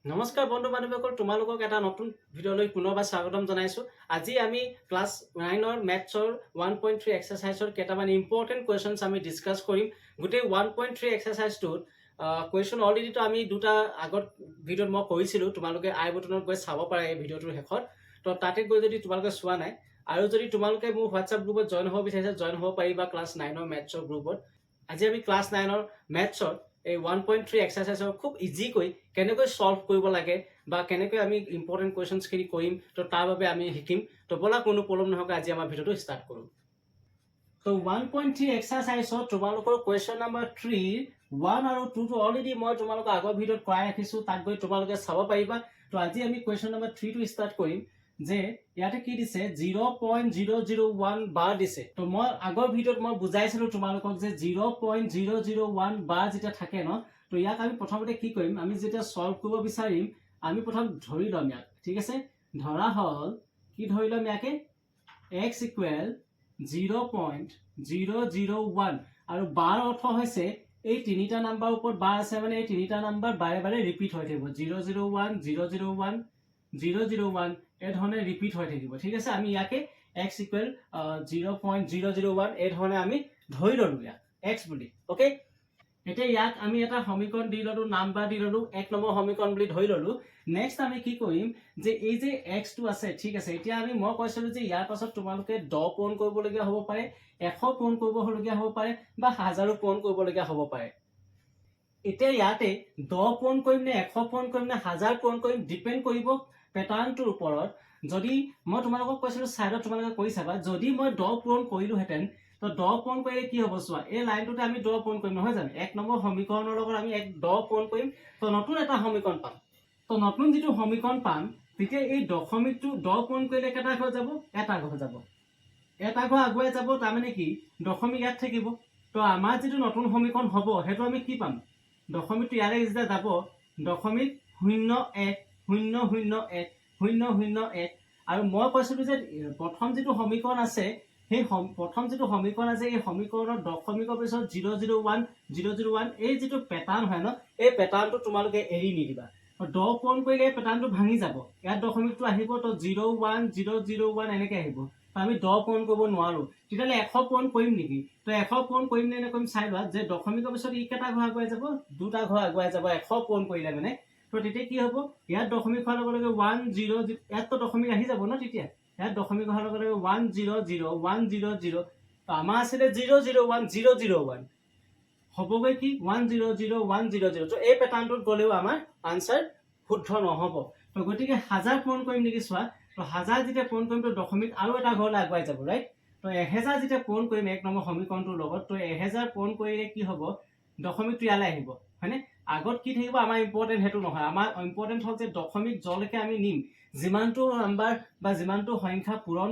নমস্কাৰ বন্ধু বান্ধৱীসকল, তোমালোকক এটা নতুন ভিডিঅ'লৈ পুনৰবাৰ স্বাগতম জনাইছোঁ। আজি আমি ক্লাছ 9ৰ মেথছৰ 1.3 এক্সাৰচাইজৰ কেইটামান ইম্পৰ্টেণ্ট কুৱেশ্যনছ আমি ডিছকাছ কৰিম। গোটেই 1.3 এক্সাৰচাইজটোত কুৱেশ্যন অলৰেডিটো আমি দুটা আগত ভিডিঅ'ত মই কৰিছিলোঁ। তোমালোকে আই বটনত গৈ চাব পাৰা এই ভিডিঅ'টোৰ শেষত। তো তাতে গৈ যদি তোমালোকে চোৱা নাই আৰু যদি তোমালোকে মোৰ হোৱাটছআপ গ্ৰুপত জইন হ'ব বিচাৰিছা, জইন হ'ব পাৰিবা ক্লাছ 9ৰ মেথছৰ গ্ৰুপত। আজি আমি ক্লাছ 9ৰ মেথছৰ এই 1.3 এক্সাৰচাইজৰ খুব ইজিকৈ কেনেকৈ সলভ কৰিব লাগে বা কেনেকৈ আমি ইম্পৰ্টেণ্ট কুৱেশ্যনছখিনি কৰিম, তো তাৰ বাবে আমি শিকিম। তো ব'লা কোনো পলম নোহোৱাকৈ আজি আমাৰ ভিডিঅ'টো ষ্টাৰ্ট কৰোঁ। তো 1.3 এক্সাৰচাইজত তোমালোকৰ কুৱেশ্যন নম্বৰ 3, 1 আৰু 2টো অলৰেডি মই তোমালোকৰ আগৰ ভিডিঅ'ত কৰাই ৰাখিছোঁ, তাত গৈ তোমালোকে চাব পাৰিবা। তো আজি আমি কুৱেশ্যন নম্বৰ 3টো ষ্টাৰ্ট কৰিম। যে ইয়াতে কি দিছে 0.001 বাৰ দিছে। তো মই আগৰ ভিডিঅ'ত মই বুজাইছিলোঁ তোমালোকক যে 0.001 বাৰ যেতিয়া থাকে ন, তো ইয়াক আমি প্ৰথমতে কি কৰিম, আমি যেতিয়া সলভ কৰিব বিচাৰিম আমি প্ৰথম ধৰি ল'ম ইয়াক। ঠিক আছে, ধৰা হ'ল কি ধৰি ল'ম ইয়াকে x ইকুৱেল 0.001 আৰু বাৰ অৰ্থ হৈছে এই তিনিটা নাম্বাৰ ওপৰত বাৰ আছে, মানে এই তিনিটা নাম্বাৰ বাৰে বাৰে ৰিপিট হৈ থাকিব। 001 001 001 এই ধৰণে ৰিপিট হৈ থাকিব। ঠিক আছে, আমি ইয়াকে x ইকুৱেল 0.001 এই ধৰণে আমি ধৰি ল'লো ইয়াক x বুলি। অ'কে, এতিয়া ইয়াক আমি এটা সমীকৰণ দি ল'লো, নাম্বাৰ দি ল'লো, 1 নম্বৰ সমীকৰণ বুলি ধৰি ল'লো। নেক্সট আমি কি কৰিম যে এই যে x টো আছে, ঠিক আছে, এতিয়া মই কৈছিলোঁ যে ইয়াৰ পাছত তোমালোকে 10 পূৰণ কৰিবলগীয়া হ'ব পাৰে, 100 পূৰণ কৰিবলগীয়া হ'ব পাৰে বা 1000 পূৰণ কৰিবলগীয়া হ'ব পাৰে। এতিয়া ইয়াতে 10 পূৰণ কৰিম নে 100 পূৰণ কৰিম নে 1000 পূৰণ কৰিম ডিপেণ্ড কৰিব পেটাৰ্ণটোৰ ওপৰত। যদি মই তোমালোকক কৈছিলোঁ চাইডত তোমালোকে কৰি চাবা, যদি মই 10 পূৰণ কৰিলোহেঁতেন, তো 10 পূৰণ কৰিলে কি হ'ব চোৱা, এই লাইনটোতে আমি 10 পূৰণ কৰিম নহয় জানো, 1 নম্বৰ সমীকৰণৰ লগত আমি 10 পূৰণ কৰিম, তো নতুন এটা সমীকৰণ পাম। তো নতুন যিটো সমীকৰণ পাম, তেতিয়া এই দশমিকটো 10 পূৰণ কৰিলে কেইটা ঘৰ যাব, এটা ঘৰ যাব, এটা ঘৰ আগুৱাই যাব, তাৰমানে কি দশমিক ইয়াত থাকিব। তো আমাৰ যিটো নতুন সমীকৰণ হ'ব সেইটো আমি কি পাম, দশমিকটো ইয়াৰে যেতিয়া যাব, দশমিক 0.1 0.1 0.1। আৰু মই কৈছিলোঁ যে প্ৰথম যিটো সমীকৰণ আছে, সেই প্ৰথম যিটো সমীকৰণ আছে এই সমীকৰণৰ দশমিকৰ পিছত 001 001 এই যিটো পেটাৰ্ণ হয় ন, এই পেটাৰ্ণটো তোমালোকে এৰি নিদিবা। 10 পূৰণ কৰিলে এই পেটাৰ্ণটো ভাঙি যাব, ইয়াত দশমিকটো আহিব, তো 01 001 এনেকৈ আহিব। আমি 10 পূৰণ কৰিব নোৱাৰোঁ, তেতিয়াহ'লে 100 পূৰণ কৰিম নেকি? তো 100 পূৰণ কৰিম নে নকৰিম চাই লোৱা, যে দশমিকৰ পিছত ই কেইটা ঘৰ আগুৱাই যাব, দুটা ঘৰ আগুৱাই যাব 100 পূৰণ কৰিলে মানে। তো তেতিয়া কি হ'ব, ইয়াত দশমিক হোৱাৰ লগে লগে 10, ইয়াততো দশমিক আহি যাব ন, তেতিয়া ইয়াত দশমিক হোৱাৰ লগে লগে 100 100। তো আমাৰ আছিলে 001 001, হ'বগৈ কি 100 100। তো এই পেটাৰ্ণটোত গ'লেও আমাৰ আনচাৰ শুদ্ধ নহ'ব। তো গতিকে 1000 পূৰণ কৰিম নেকি চোৱা, তো 1000 যেতিয়া পূৰণ কৰিম তো দশমিক আৰু এটা ঘৰলৈ আগুৱাই যাব, ৰাইট। তো 1000 যেতিয়া পূৰণ কৰিম 1 নম্বৰ সমীকৰণটোৰ লগত, তো 1000 পূৰণ কৰিলে কি হ'ব, দশমিকটো ইয়ালৈ আহিব, হয়নে। আগত কি থাকিব আমাৰ ইম্পৰ্টেণ্ট সেইটো নহয়, আমাৰ ইম্পৰ্টেণ্ট হ'ল যে দশমিক যলৈকে আমি নিম, যিমানটো নাম্বাৰ বা যিমানটো সংখ্যা পূৰণ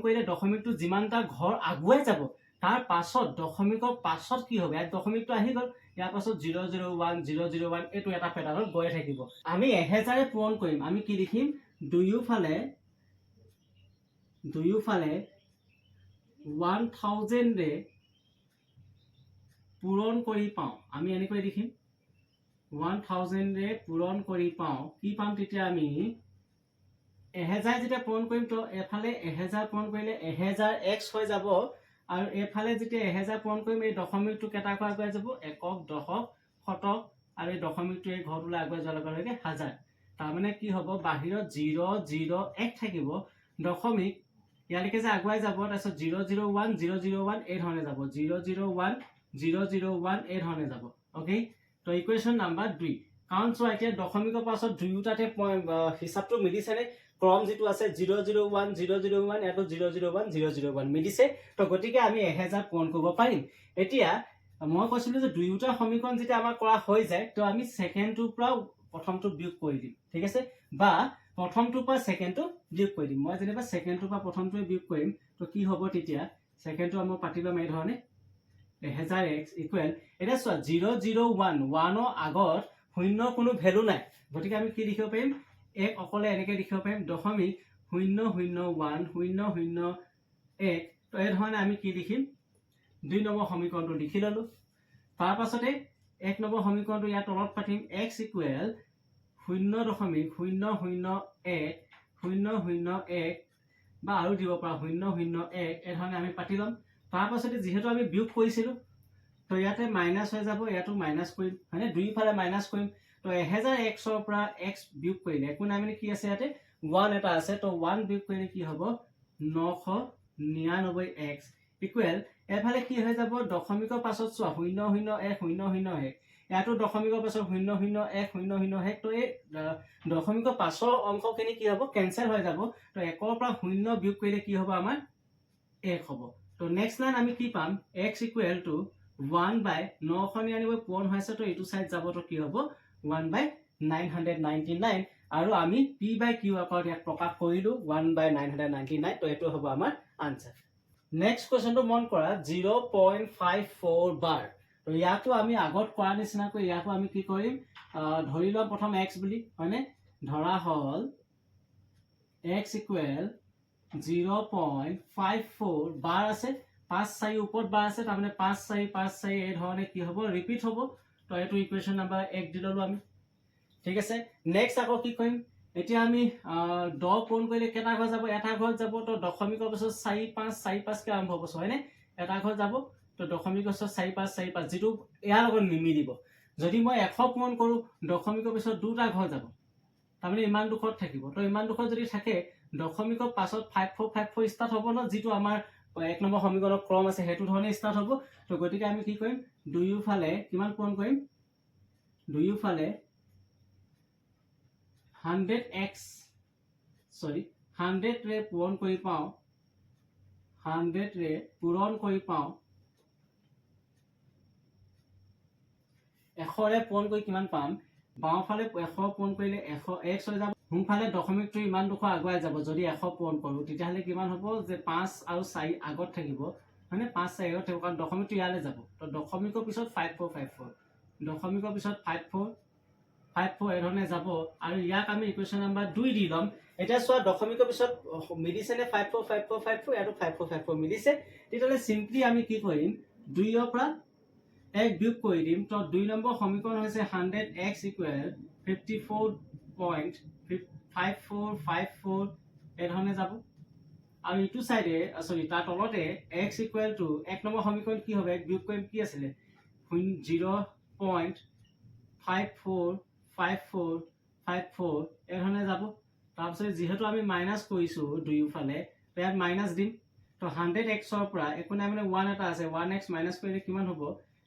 কৰিলে দশমিকটো যিমানটা ঘৰ আগুৱাই যাব, তাৰ পাছত দশমিকৰ পাছত কি হ'ব, ইয়াত দশমিকটো আহি গ'ল, ইয়াৰ পাছত 001 001 এইটো এটা পেটাৰ্ণত গৈ থাকিব। আমি 1000 পূৰণ কৰিম, আমি কি লিখিম, দুয়োফালে 1000 পূৰণ কৰি পাওঁ, আমি এনেকৈ লিখিম 1000 পূৰণ কৰি পাওঁ। কি পাম তেতিয়া, আমি 1000 যেতিয়া পূৰণ কৰিম তো এফালে 1000 পূৰণ কৰিলে 1000x হৈ যাব, আৰু এফালে যেতিয়া 1000 পূৰণ কৰিম এই দশমিকটো কেইটা ঘৰ আগুৱাই যাব, একক দশক শতক, আৰু এই দশমিকটো এই ঘৰটোলৈ আগুৱাই যোৱাৰ লগে লগে 1000। তাৰমানে কি হ'ব, বাহিৰত 001 থাকিব, দশমিক ইয়ালৈকে যে আগুৱাই যাব, তাৰপিছত 001 001 এই ধৰণে যাব, 001 001 এই ধৰণে যাব। অ'কে, তো ইকুৱেশ্যন নাম্বাৰ 2। কাৰণ চোৱা এতিয়া দশমিকৰ পাছত দুয়োটাতে হিচাপটো মিলিছেনে, ক্ৰম যিটো আছে 001 001 ইয়াতো 001 001 মিলিছে। তো গতিকে আমি 1000 পূৰণ কৰিব পাৰিম। এতিয়া মই কৈছিলোঁ যে দুয়োটা সমীকৰণ যেতিয়া আমাৰ কৰা হৈ যায়, তো আমি ছেকেণ্ডটোৰ পৰা প্ৰথমটো বিয়োগ কৰি দিম, ঠিক আছে, বা প্ৰথমটোৰ পৰা ছেকেণ্ডটো বিয়োগ কৰি দিম। মই যেনিবা ছেকেণ্ডটোৰ পৰা প্ৰথমটোৱে বিয়োগ কৰিম, তো কি হ'ব তেতিয়া, ছেকেণ্ডটো আমি পাতি ল'ম এই ধৰণে 1000x ইকুৱেল, এতিয়া চোৱা 001 আগত শূন্যৰ কোনো ভেলু নাই, গতিকে আমি কি লিখিব পাৰিম, এক অকলে এনেকৈ লিখিব পাৰিম, দশমিক 001 001। তো এই ধৰণে আমি কি লিখিম, 2 নম্বৰ সমীকৰণটো লিখি ল'লো। তাৰ পাছতে 1 নম্বৰ সমীকৰণটো ইয়াৰ তলত পাতিম, x ইকুৱেল 0.001 বা আৰু দিব পৰা 0.01 এই ধৰণে আমি পাতি ল'ম তাৰ পাছতে যিহেতু আমি বিয়োগ কৰিছিলো তো ইয়াতে মাইনাস হৈ যাব ইয়াতো মাইনাস কৰিম হয়নে দুইফালে মাইনাস কৰিম তো 1001 ৰ পৰা x বিয়োগ কৰিলে একো নাই মানে কি আছে ইয়াতে 1 এটা আছে তো 1 বিয়োগ কৰিলে কি হ'ব 999x ইকুৱেল এফালে কি হৈ যাব দশমিকৰ পাছত চোৱা 001 ইয়াতো দশমিকৰ পাছত 001 তো এই দশমিকৰ পাছৰ অংকখিনি কি হ'ব কেনসেল হৈ যাব তো 1 ৰ পৰা 0 বিয়োগ কৰিলে কি হ'ব আমাৰ 1 হ'ব তো নেক্সট লাইন আমি কি পাম x ইকুৱেল টু 1/999 পূৰণ হৈছে তো এইটো সাইড যাব তো কি হ'ব 1/999 আৰু আমি p/q আকাৰত ইয়াক প্ৰকাশ কৰিলো 1/999 তো এটো হ'ব আমাৰ আনসাৰ নেক্সট কোৱেশ্চনটো মন কৰা 0.54 বাৰ তো ইয়াকো আমি আগত কৰা নিচিনাকৈ ইয়াকো আমি কি কৰিম ধৰি লম প্ৰথম x বুলি হয়নে ধৰা হল x ইকুৱেল 0.54 বাৰ আছে 5 4 ওপৰত বাৰ আছে তাৰ মানে 5 4 5 4 এই ধৰণে কি হ'ব ৰিপিট হ'ব তো এটো ইকুৱেশ্যন নাম্বাৰ 1 দি ললো আমি ঠিক আছে নেক্সট আকৌ কি কৰিম এতিয়া আমি 10 পূৰণ কৰিলে কেটা ঘৰ যাব এটা ঘৰ যাব তো দশমিকৰ পাছত 4 5 4 5 কে আৰম্ভ হ'ব হয়নে এটা ঘৰ যাব তো দশমিকৰ পাছত 4 5 4 5 যেটো ইয়াৰ লগত নিমিলিব যদি মই 100 পূৰণ কৰো দশমিকৰ পাছত দুটা ঘৰ যাব তাৰ মানে ইমান দুখত থাকিব তো ইমান দুখত যদি থাকে দশমিকৰ পাছত 5454 স্টাৰ্ট হ'ব ন যেটো আমাৰ 1 নম্বৰ সমীকৰণৰ ক্ৰম আছে হেতু ধৰণে স্টাৰ্ট হ'ব তো গতিকে আমি কি কৰিম দুয়োফালে কিমান পূৰণ কৰিম দুয়োফালে 100x 100 ৰে পূৰণ কৰি পাও 100 ৰে পূৰণ কৰি পাও 100 ৰে পূৰণ কৰি কিমান পাম বাওঁফালে 100 পূৰণ কৰিলে 100x হৈ যাব সোঁফালে দশমিকটো ইমান দুখ আগুৱাই যাব যদি 100 পূৰণ কৰো তেতিয়াহলে কিমান হ'ব যে 5 আৰু 4 আগত থাকিব মানে 5 4 আগত থাকিব কাৰণ দশমিকটো ইয়ালে যাব তো দশমিকৰ পিছত 5454 দশমিকৰ পিছত 5454 এই ধৰণে যাব আৰু ইয়াক আমি ইকুৱেশ্যন নাম্বাৰ 2 দি লম এটা চোৱা দশমিকৰ পিছত মিলিছে নে 545454 এটো 5454 মিলিছে তেতিয়ালে সিম্পলি আমি কি কৰিম 2 ৰ পৰা 1 বিয়োগ কৰি দিম তো 2 নম্বৰ সমীকৰণ হৈছে 100x ইকুৱেল 54.5454 এই ধৰণে যাব আৰু ইটো সাইডে সৰি তাৰ তলতে x ইকুৱেল টু 1 নম্বৰ সমীকৰণ কি হবে বিয়োগ কৰিম কি আছিল 0.545454 এই ধৰণে যাব তাৰ পিছত যেহেতু আমি মাইনাস কৰিছো দুয়োফালে ইয়াত মাইনাস দিম তো 100x ৰ পৰা একো নাই মানে 1 এটা আছে 1x মাইনাস কৰিলে কিমান হ'ব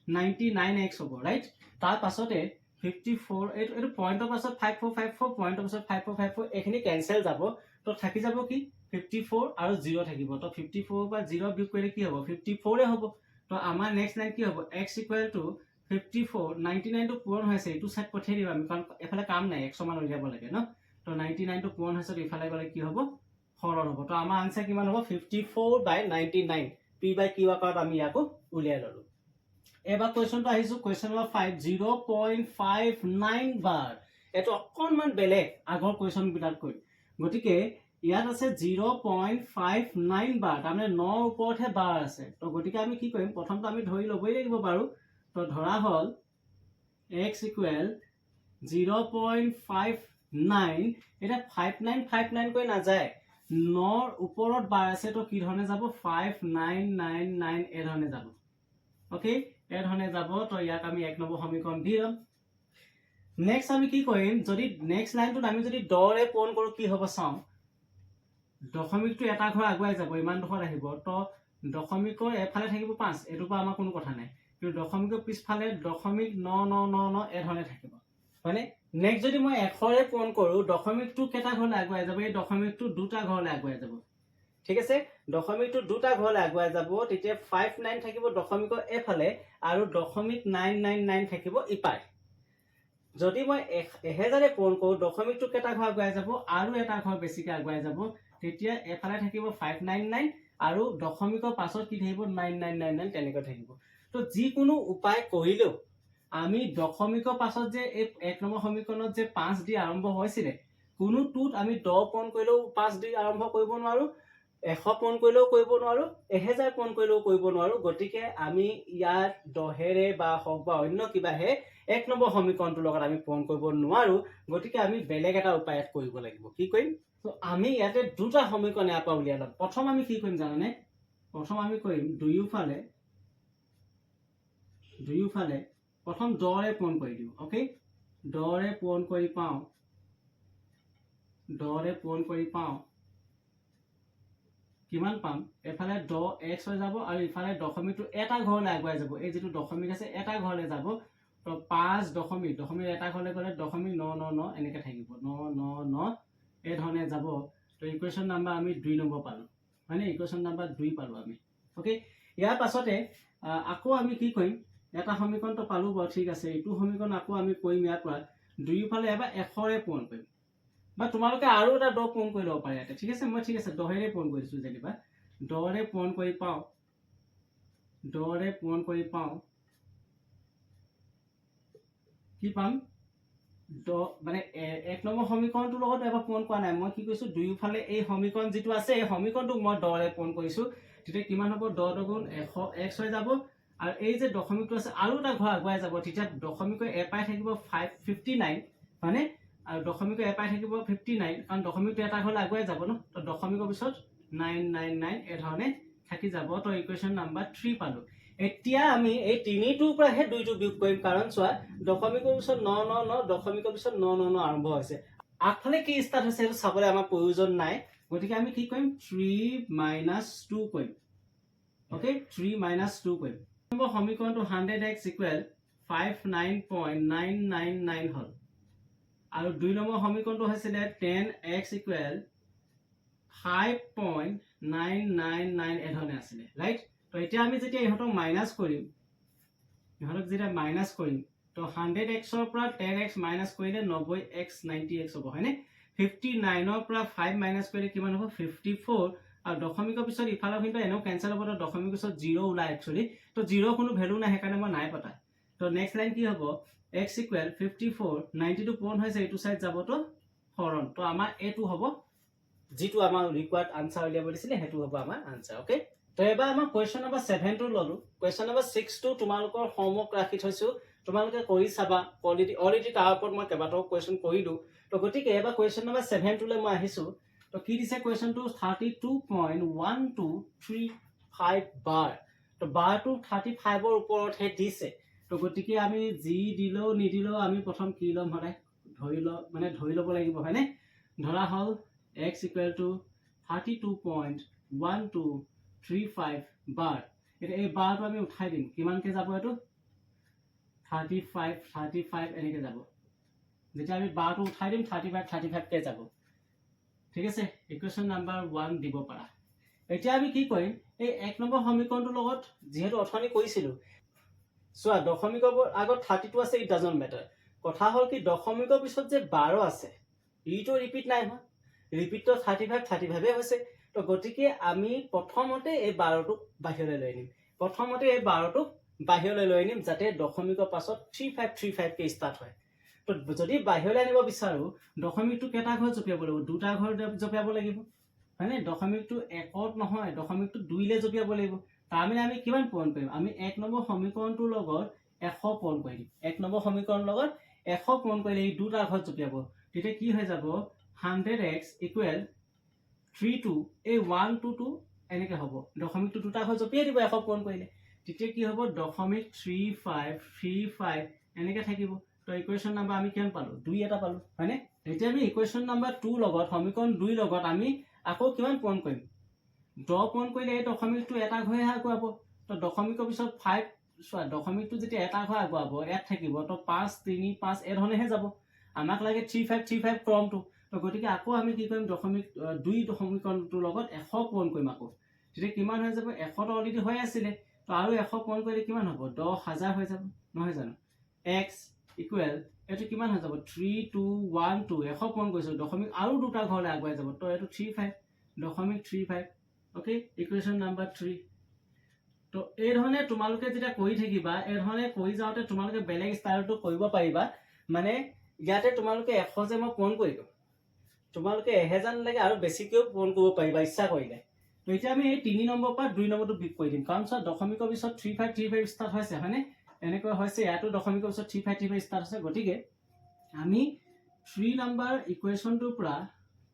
99x হ'ব ৰাইট তাৰ পাছতে 54 এটো পইণ্টৰ পাছত 5454 পইণ্টৰ পাছত 5454 এখিনি কেনসেল যাব তো থাকি যাব কি 54 আৰু 0 থাকিব তো 54 পৰা 0 বিয়োগ কৰিলে কি হ'ব 54 এ হ'ব তো আমাৰ নেক্সট লাইন কি হ'ব x ইকুৱেল টু 54 99 টো পূৰণ হৈছে এটো সাইড পঠিয়াই দিম আমি কাৰণ এফালে কাম নাই 100 মান উলিয়াব লাগে ন তো 99 টো পূৰণ হৈছে ইফালে গলে কি হ'ব হৰণ হ'ব তো আমাৰ আনসাৰ কিমান হ'ব 54/99 p/q আকাৰত আমি ইয়াকো উলিয়াই ললো এবাৰ কোৱেশ্চনটো আহিছো কোৱেশ্চন নম্বৰ 5 0.59 বাৰ এটো অকনমান বেলেগ আগৰ কোৱেশ্চন বিলাককৈ গতিকে ইয়াত আছে 0.59 বাৰ তাৰমানে 9 ওপৰতহে বাৰ আছে তো গতিকে আমি কি কৰিম প্ৰথমটো আমি ধৰি লবই লাগিব বাৰু তো ধৰা হল x ইকুৱেল 0.59 এটা 5959 কৈ না যায় 9 ওপৰত বাৰ আছে তো কি ধৰণে যাব 5999 এই ধৰণে যাব ওকে এই ধৰণে যাব তো ইয়াক আমি 1 নম্বৰ সমীকৰণ দি লম নেক্সট আমি কি কৰিম যদি নেক্সট লাইনটোত আমি যদি 10 ৰে পূৰণ কৰো কি হ'ব চাও দশমিকটো এটা ঘৰ আগুৱাই যাব ইমান দুখত আহিব তো দশমিকৰ এফালে থাকিব 5 এটো পা আমাৰ কোনো কথা নাই কিন্তু দশমিকৰ পিছফালে দশমিক 9999 এই ধৰণে থাকিব মানে নেক্সট যদি মই 100 ৰে পূৰণ কৰো দশমিকটো কেটা ঘৰলে আগুৱাই যাব এই দশমিকটো দুটা ঘৰলে আগুৱাই যাব ঠিক আছে দশমিকটো দুটা ঘৰলে আগুৱাই যাব তেতিয়া 59 থাকিব দশমিকৰ এফালে আৰু দশমিক 999 থাকিব ইপাৰে যদি মই 1000 ৰে পূৰণ কৰো দশমিকটো কেটা ঘৰ আগুৱাই যাব আৰু এটা ঘৰ বেছিকে আগুৱাই যাব তেতিয়া এফালে থাকিব 599 আৰু দশমিকৰ পাছত কি থাকিব 9999 তেনেকৈ থাকিব তো যি কোনো উপায় কৰিলেও আমি দশমিকৰ পাছত যে এই 1 নম্বৰ সমীকৰণত যে 5 দি আৰম্ভ হৈছিল কোনো টুত আমি 10 পূৰণ কৰিলেও 5 দি আৰম্ভ কৰিব নোৱাৰো 100 পূৰণ কৰিলেও কৰিব নোৱাৰো 1000 পূৰণ কৰিলেও কৰিব নোৱাৰো গতিকে আমি ইয়াত 10 ৰে বা হক বা অন্য কিবাহে এক নম্বৰ সমীকৰণটোৰ লগত আমি পূৰণ কৰিব নোৱাৰো গতিকে আমি বেলেগ এটা উপায়ত কৰিব লাগিব কি কৰিম তো আমি ইয়াতে দুটা সমীকৰণ ইয়াৰ পৰা উলিয়াই ল'ম প্ৰথম আমি কি কৰিম জানানে প্ৰথম আমি কৰিম দুয়োফালে প্ৰথম দৰে পূৰণ কৰি দিওঁ ওকে দৰে পূৰণ কৰি পাওঁ কিমান পাম এফালে 10x হৈ যাব আৰু ইফালে দশমিকটো এটা ঘৰলৈ আগুৱাই যাব এই যেটো দশমিক আছে এটা ঘৰলৈ যাব তো 5 দশমিক এটা ঘৰলৈ গ'লে দশমিক 999 এনেকৈ থাকিব 999 এই ধৰণে যাব তো ইকুৱেশ্যন নাম্বাৰ আমি 2 নম্বৰ পালো মানে ইকুৱেশ্যন নাম্বাৰ 2 পালো আমি ওকে ইয়াৰ পাছতে আকৌ আমি কি কৰিম এটা সমীকৰণ তো পালো বাৰু ঠিক আছে এইটো সমীকৰণ আকৌ আমি কৰিম ইয়াৰ পৰা দুয়োফালে এবাৰ 100ৰে পূৰণ কৰিম বা তোমালোকে আৰু এটা 10 পূৰণ কৰি ল'ব পাৰে ইয়াতে ঠিক আছে মই ঠিক আছে 10ৰে পূৰণ কৰিছো যেনিবা 10ৰে পূৰণ কৰি পাওঁ কি পাম 10 মানে এক নম্বৰ সমীকৰণটোৰ লগত এবাৰ পূৰণ কৰা নাই মই কি কৈছো দুয়োফালে এই সমীকৰণ যেটো আছে এই সমীকৰণটোক মই 10ৰে পূৰণ কৰিছো তেতিয়া কিমান হ'ব 10 দুগুণ 100x হৈ যাব আৰু এই যে দশমিকটো আছে আৰু এটা ঘৰ আগুৱাই যাব তেতিয়া দশমিকৰ এ পাই থাকিব 559 মানে আৰু দশমিকৰ এ পাই থাকিব 59 কাৰণ দশমিকটো এটা ঘৰ আগুৱাই যাব ন তো দশমিকৰ পিছত 999 এই ধৰণে থাকি যাব তো ইকুৱেশ্যন নাম্বাৰ 3 পালো এতিয়া আমি এই তিনিটোৰ পৰা হে দুইটো বিয়োগ কৰিম কাৰণ চোৱা দশমিকৰ পিছত 999 দশমিকৰ পিছত 999 আৰম্ভ হৈছে আগফালে কি ষ্টাৰ্ট হৈছে এটা চাবলৈ আমাৰ প্ৰয়োজন নাই গতিকে আমি কি কৰিম 3 - 2 কৰিম ওকে 3 - 2 কৰিম নম্বৰ সমীকৰণটো 100x = 59.999 হল আৰু 2 নম্বৰ সমীকৰণটো হৈছিল 10x = 5.999 এধৰণে আছিল ৰাইট তো এতিয়া আমি যেতিয়া ইহঁতক মাইনাস কৰিম তো 100x ৰ পৰা 10x মাইনাস কৰিলে 90x 90x হ'ব হয়নে 59 ৰ পৰা 5 মাইনাস কৰিলে কিমান হ'ব 54 আৰু দশমিকৰ পিছত ইফালৰ কিন্তু এনেও কেনসেল হ'ব তো দশমিকৰ পিছত 0 ওলাই একচুয়ালি তো 0 কোনো ভ্যালু নাই সেইকাৰণে মই নাই পতা তো নেক্সট লাইন কি হ'ব x = 54 92 পূৰণ হৈছে এইটো সাইড যাব তো হৰণ তো আমাৰ এটো হ'ব যেটো আমাৰ ৰিকোয়াৰ্ড আনসাৰ উলিয়াব দিছিলে হেতু হ'ব আমাৰ আনসাৰ ওকে তো এবাৰ আমাৰ কোৱেশ্চন নম্বৰ 7 টো ললো কোৱেশ্চন নম্বৰ 6 টো তোমালোকৰ হোমৱৰ্ক ৰাখি থৈছো তোমালোকে কৰি চাবা অলৰেডি তাৰ ওপৰত মই কেবাটাও কোৱেশ্চন কৰিলো তো গতিকে এবাৰ কোৱেশ্চন নম্বৰ 7 টোলৈ মই আহিছো তো কি দিছে কোৱেশ্চনটো 32.1235 বাৰ তো বাৰটো 35 ৰ ওপৰত হে দিছে তো গতিকে আমি জি দিলো নিদিলো আমি প্ৰথম কি লম হলে ধৰি লব লাগিব হয়নে ধৰা হল x = 32.1235 বাৰ এটা এই বাৰটো আমি উঠাই দিম কিমানকে যাব এটো 35 এনেকে যাব যেতিয়া আমি বাৰটো উঠাই দিম 35 কে যাব ঠিক আছে ইকুৱেশ্যন নাম্বাৰ 1 দিব পাৰা এতিয়া আমি কি কৰিম এই এক নম্বৰ সমীকৰণটোৰ লগত যেহেতু অথনি কৰিছিলো সোৱা দশমিকৰ আগত 32 আছে ইট ডাজন্ট ম্যাটাৰ কথা হল কি দশমিকৰ পিছত যে 12 আছে ইটো ৰিপিট নাই হয় ৰিপিট তো 35 হৈছে তো গতিকে আমি প্ৰথমতে এই 12টো বাহিৰলৈ লৈ নিম যাতে দশমিকৰ পাছত 3535 কে ষ্টাৰ্ট হয় তো যদি বাহিৰলৈ আনিব বিচাৰো দশমিকটো কেটা ঘৰ জপিয়াব লাগিব দুটা ঘৰ জপিয়াব লাগিব মানে দশমিকটো 1ত নহয় দশমিকটো 2 লে জপিয়াব লাগিব তাৰমানে আমি কিমান পূৰণ কৰিম আমি এক নম্বৰ সমীকৰণটোৰ লগত 100 পূৰণ কৰি দিম এক নম্বৰ সমীকৰণৰ লগত 100 পূৰণ কৰিলে এই দুটা ঘৰ জপিয়াব তেতিয়া কি হৈ যাব 100x = 32 এই 1 2 2 এনেকে হ'ব দশমিকটো দুটা ঘৰ জপিয়াই দিব 100 পূৰণ কৰিলে তেতিয়া কি হ'ব 0.3535 এনেকে থাকিব তো ইকুৱেশ্যন নাম্বাৰ আমি কিমান পালো 2 এটা পালো হয়নে এতিয়া আমি ইকুৱেশ্যন নাম্বাৰ 2 লগত সমীকৰণ 2 লগত আমি আকৌ কিমান পূৰণ কৰিম 10 পূৰণ কৰিলে এই দশমিকটো এটা ঘৰহে আগুৱাব তো দশমিকৰ পিছত 5 সোৱা দশমিকটো যেতিয়া এটা ঘৰ আগুৱাব ইয়াত থাকিব তো 5 3 5 এই ধৰণেহে যাব আমাক লাগে 3535 ক্ৰমটো তো গতিকে আকৌ আমি কি কৰিম দশমিক 2 সমীকৰণটোৰ লগত 100 পূৰণ কৰিম আকৌ তেতিয়া কিমান হৈ যাব 100 টো অলৰেডি হৈ আছিল তো আৰু 100 পূৰণ কৰিলে কিমান হ'ব 10000 হৈ যাব নহয় জানো x = এটো কিমান হৈ যাব 3212 100 পূৰণ কৰিছো দশমিক আৰু দুটা ঘৰলৈ আগুৱাই যাব তো এটো 35.35 ওকে ইকুৱেশ্যন নাম্বাৰ 3 তো এই ধৰণে তোমালোকে যেতিয়া কৰি থাকিবা এই ধৰণে কৰি যাওতে তোমালোকে বেলেগ ষ্টাইলটো কৰিব পাৰিবা মানে ইয়াতে তোমালোকে 100 যে মই পূৰণ কৰিলো তোমালোকে 1000 লাগে আৰু বেছিকেও পূৰণ কৰিব পাৰিবা ইচ্ছা কৰিলে তো এতিয়া আমি এই 3 নম্বৰ পৰা 2 নম্বৰটো বিয়োগ কৰি দিম কাৰণ দশমিকৰ পিছত 3535 ষ্টাৰ্ট হৈছে হয়নে এনেকৈ হৈছে ইয়াতো দশমিকৰ পিছত 3535 ষ্টাৰ্ট আছে গতিকে আমি 3 নাম্বাৰ ইকুৱেশ্যনটোৰ পৰা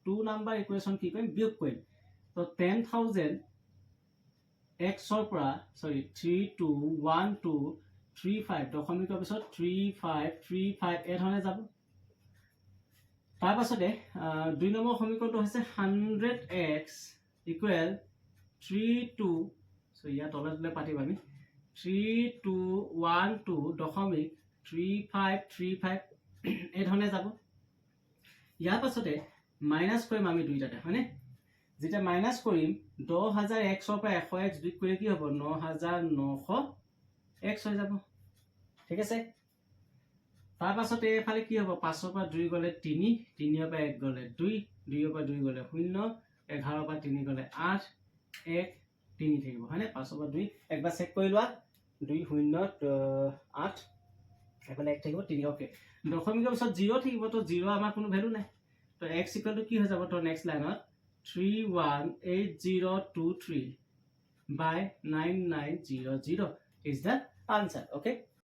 2 নাম্বাৰ ইকুৱেশ্যন কি কৰিম বিয়োগ কৰিম তো 10,000 xৰ পৰা 321235 দশমিকৰ পিছত 3535 এই ধৰণে যাব তাৰ পাছতে 2 নম্বৰ সমীকৰণটো হৈছে 100x ইকুৱেল 32 সো ইয়াত তললৈ পাতিম আমি 3212.3535 এই ধৰণে যাব ইয়াৰ পাছতে মাইনাস কৰিম আমি দুইটাতে হয়নে যেটা মাইনাস কৰিম 10000 x ৰ পৰা 100x বিয়োগ কৰিলে কি হ'ব 9900 x হৈ যাব ঠিক আছে তাৰ পাছতে এফালে কি হ'ব 5 ৰ পৰা 2 গলে 3 3 ৰ পৰা 1 গলে 2 2 ৰ পৰা 2 গলে 0 11 ৰ পৰা 3 গলে 8 1 3 থাকিব হয়নে 5 ৰ পৰা 2 একবাৰ চেক কৰি লোৱা 2 0 8 এফালে 1 থাকিব 3 ওকে দশমিকৰ পিছত 0 থাকিব তো 0 আমাৰ কোনো ভ্যালু নাই তো x ইকুৱেল টু কি হৈ যাব তো নেক্সট লাইনত 318023 by 9900 is the answer okay